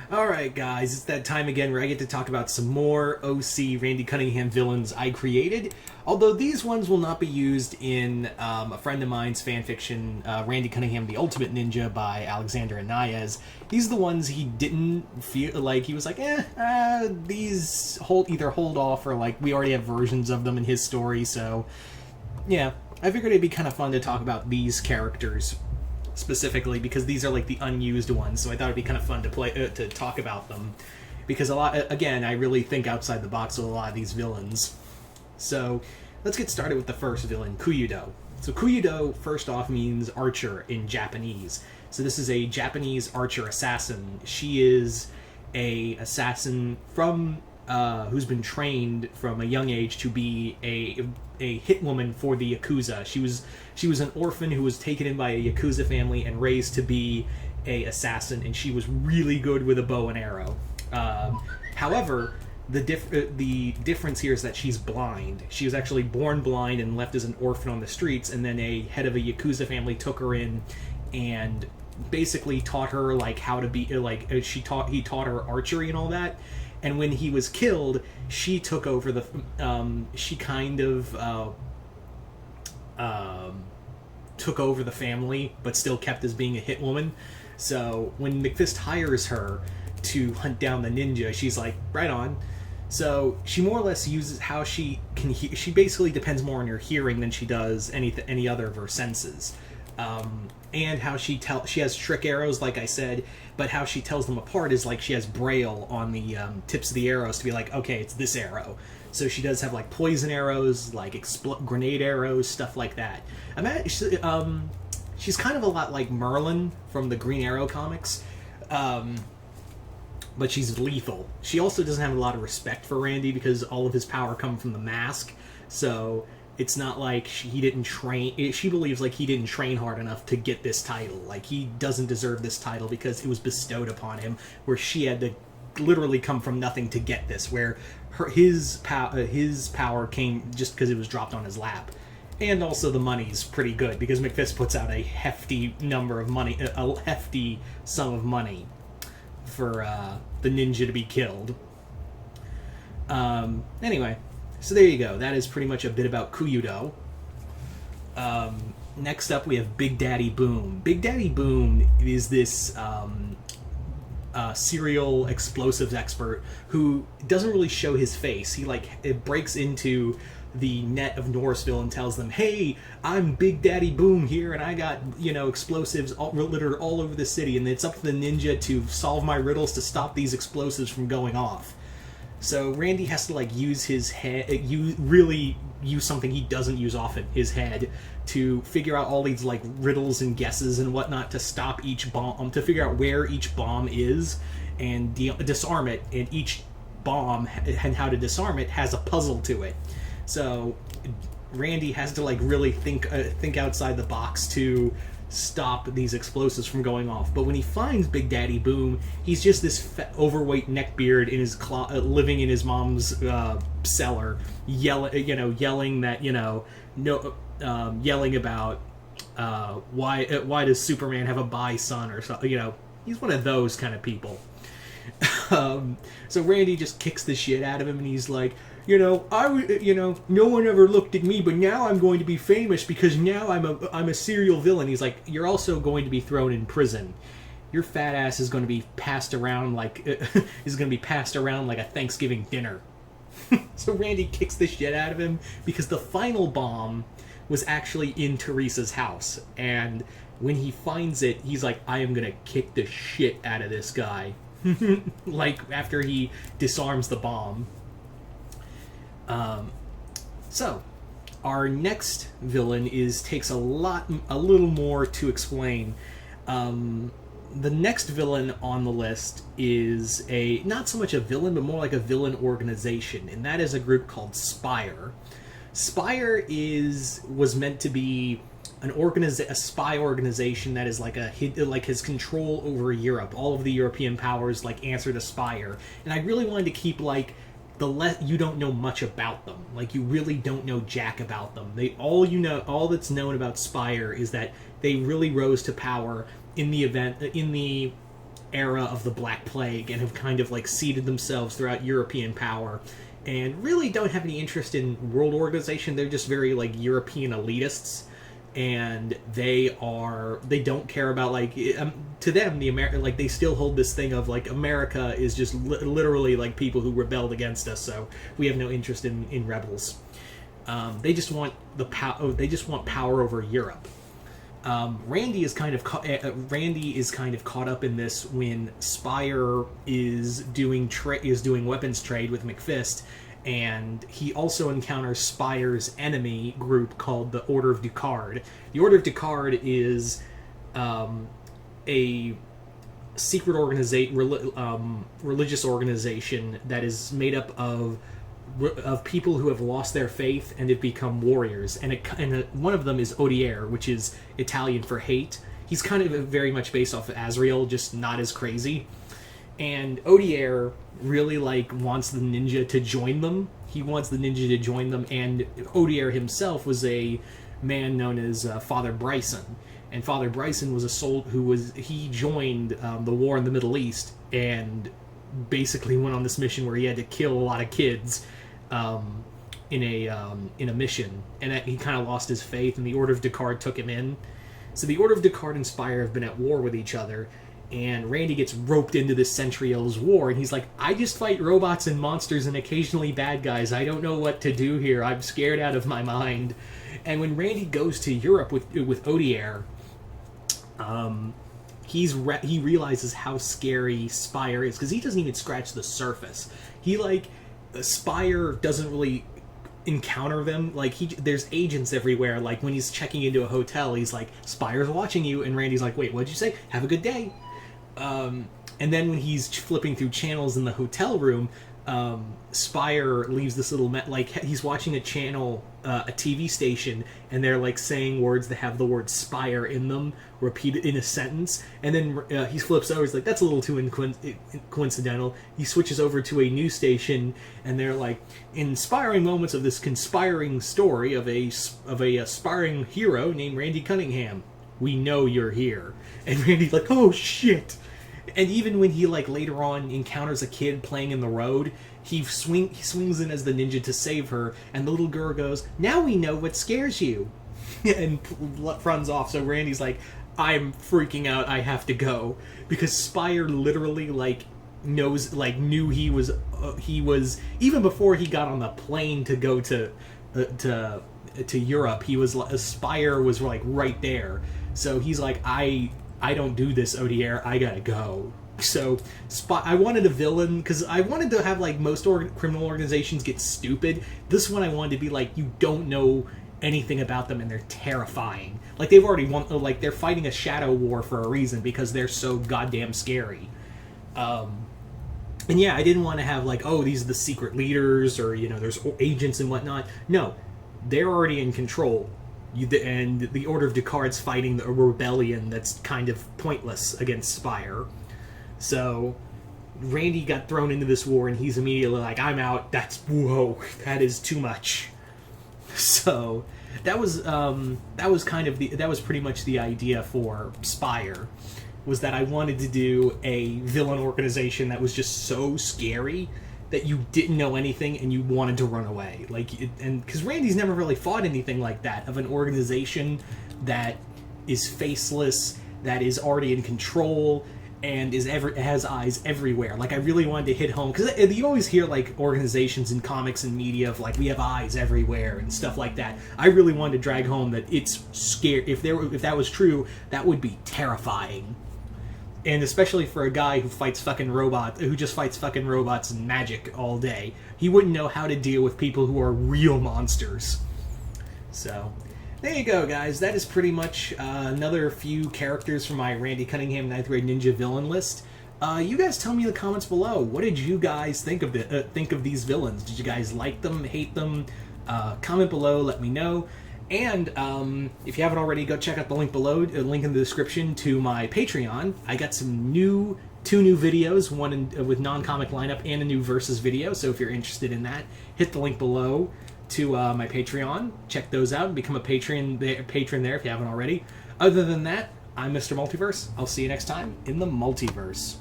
Alright guys, it's that time again where I get to talk about some more OC Randy Cunningham villains I created. Although these ones will not be used in a friend of mine's fanfiction, Randy Cunningham the Ultimate Ninja by Alexander Anayas. These are the ones he didn't feel like, he was like, these either hold off or like we already have versions of them in his story, so yeah. I figured it'd be kind of fun to talk about these characters specifically because these are like the unused ones, so I thought it'd be kind of fun to to talk about them because I really think outside the box with a lot of these villains. So let's get started with the first villain, Cuyudo. So Cuyudo, first off, means archer in Japanese. So this is a Japanese archer assassin. She is a assassin from who's been trained from a young age to be a hitwoman for the Yakuza. She was an orphan who was taken in by a Yakuza family and raised to be a assassin, and she was really good with a bow and arrow. However, the difference here is that she's blind. She was actually born blind and left as an orphan on the streets, and then a head of a Yakuza family took her in and basically taught her like how to be he taught her archery and all that. And when he was killed, she took over the took over the family, but still kept as being a hitwoman. So when McFist hires her to hunt down the ninja, she's like, right on. So she more or less uses how she can she basically depends more on her hearing than she does any other of her senses. And how she has trick arrows, like I said, but how she tells them apart is like she has braille on the tips of the arrows to be like, okay, it's this arrow. So she does have like poison arrows, like grenade arrows, stuff like that. She's kind of a lot like Merlin from the Green Arrow comics, but she's lethal. She also doesn't have a lot of respect for Randy because all of his power comes from the mask, so it's not like he didn't train. She believes like he didn't train hard enough to get this title. Like he doesn't deserve this title because it was bestowed upon him, where she had to literally come from nothing to get this. Where his power came just because it was dropped on his lap, and also the money's pretty good because McFist puts out a hefty sum of money for the ninja to be killed. Anyway. So there you go. That is pretty much a bit about Cuyudo. Next up, we have Big Daddy Boom. Big Daddy Boom is this serial explosives expert who doesn't really show his face. It breaks into the net of Norrisville and tells them, "Hey, I'm Big Daddy Boom here, and I got explosives littered all over the city, and it's up to the ninja to solve my riddles to stop these explosives from going off." So Randy has to use his head, really use something he doesn't use often, his head, to figure out all these riddles and guesses and whatnot to stop each bomb, to figure out where each bomb is and disarm it. And each bomb and how to disarm it has a puzzle to it. So Randy has to really think outside the box to stop these explosives from going off. But when he finds Big Daddy Boom, he's just this overweight neckbeard in his living in his mom's cellar, yelling about why does Superman have a bi-son or something. He's one of those kind of people. So Randy just kicks the shit out of him, and he's like, no one ever looked at me, but now I'm going to be famous because now I'm a serial villain. He's like, you're also going to be thrown in prison. Your fat ass is going to be passed around like a Thanksgiving dinner. So Randy kicks the shit out of him because the final bomb was actually in Teresa's house, and when he finds it, he's like, I am gonna kick the shit out of this guy. After he disarms the bomb. So our next villain takes a little more to explain. The next villain on the list is not so much a villain, but more like a villain organization, and that is a group called Spire. Spire was meant to be a spy organization that is has control over Europe. All of the European powers answer to Spire, and I really wanted to keep you don't know much about them. You really don't know jack about them. All that's known about Spire is that they really rose to power in the era of the Black Plague and have kind of like seeded themselves throughout European power, and really don't have any interest in world organization. They're just very like European elitists, and they don't care about like to them the America, like they still hold this thing of like America is just literally like people who rebelled against us, so we have no interest in rebels. They just want they just want power over Europe. Randy is kind of caught up in this when Spire is doing weapons trade with McFist, and he also encounters Spire's enemy group called the Order of Ducard. The Order of Ducard is a secret religious organization that is made up of people who have lost their faith and have become warriors, and one of them is Odier, which is Italian for hate. He's kind of very much based off of Azrael, just not as crazy. And Odier really like wants the ninja to join them. He wants the ninja to join them, and Odier himself was a man known as Father Bryson. And Father Bryson was a soul he joined the war in the Middle East and basically went on this mission where he had to kill a lot of kids in a mission, and that he kind of lost his faith, and the Order of Ducard took him in. So the Order of Ducard and Spire have been at war with each other, and Randy gets roped into this Centriole's war, and he's like, I just fight robots and monsters and occasionally bad guys. I don't know what to do here. I'm scared out of my mind. And when Randy goes to Europe with Odier, he realizes how scary Spire is, because he doesn't even scratch the surface. Spire doesn't really encounter them. There's agents everywhere. Like when he's checking into a hotel, he's like, Spire's watching you, and Randy's like, wait, what'd you say? Have a good day. And then when he's flipping through channels in the hotel room, Spire leaves this little he's watching a channel, a TV station, and they're like saying words that have the word Spire in them, repeated in a sentence, and then he flips over. He's like, that's a little too coincidental. He switches over to a news station, and they're like, inspiring moments of this conspiring story of a aspiring hero named Randy Cunningham. We know you're here. And Randy's like, oh shit. And even when he later on encounters a kid playing in the road, he swings in as the ninja to save her, and the little girl goes, now we know what scares you, and runs off. So Randy's like, I'm freaking out, I have to go, because Spire literally knew he was even before he got on the plane to go to Europe. Spire was right there. So he's like, I don't do this, Odier. I gotta go. So I wanted a villain, because I wanted to have most criminal organizations get stupid. This one I wanted to be you don't know anything about them and they're terrifying. They've already won. They're fighting a shadow war for a reason, because they're so goddamn scary. And yeah, I didn't want to have these are the secret leaders, or there's agents and whatnot. No, they're already in control. And the Order of Ducard's fighting a rebellion that's kind of pointless against Spire. So Randy got thrown into this war, and he's immediately like, I'm out. That is too much. So that was pretty much the idea for Spire, was that I wanted to do a villain organization that was just so scary that you didn't know anything and you wanted to run away. And because Randy's never really fought anything like that, of an organization that is faceless, that is already in control, and has eyes everywhere. I really wanted to hit home, because you always hear organizations in comics and media of we have eyes everywhere and stuff like that. I really wanted to drag home that it's scary. If that was true, that would be terrifying. And especially for a guy who just fights fucking robots and magic all day, he wouldn't know how to deal with people who are real monsters. So, there you go, guys. That is pretty much another few characters from my Randy Cunningham 9th grade ninja villain list. You guys tell me in the comments below, what did you guys think of these villains? Did you guys like them, hate them? Comment below, let me know. And if you haven't already, go check out the link below, a link in the description to my Patreon. I got two new videos, one with non-comic lineup and a new Versus video, so if you're interested in that, hit the link below to my Patreon. Check those out and become a patron there if you haven't already. Other than that, I'm Mr. Multiverse. I'll see you next time in the multiverse.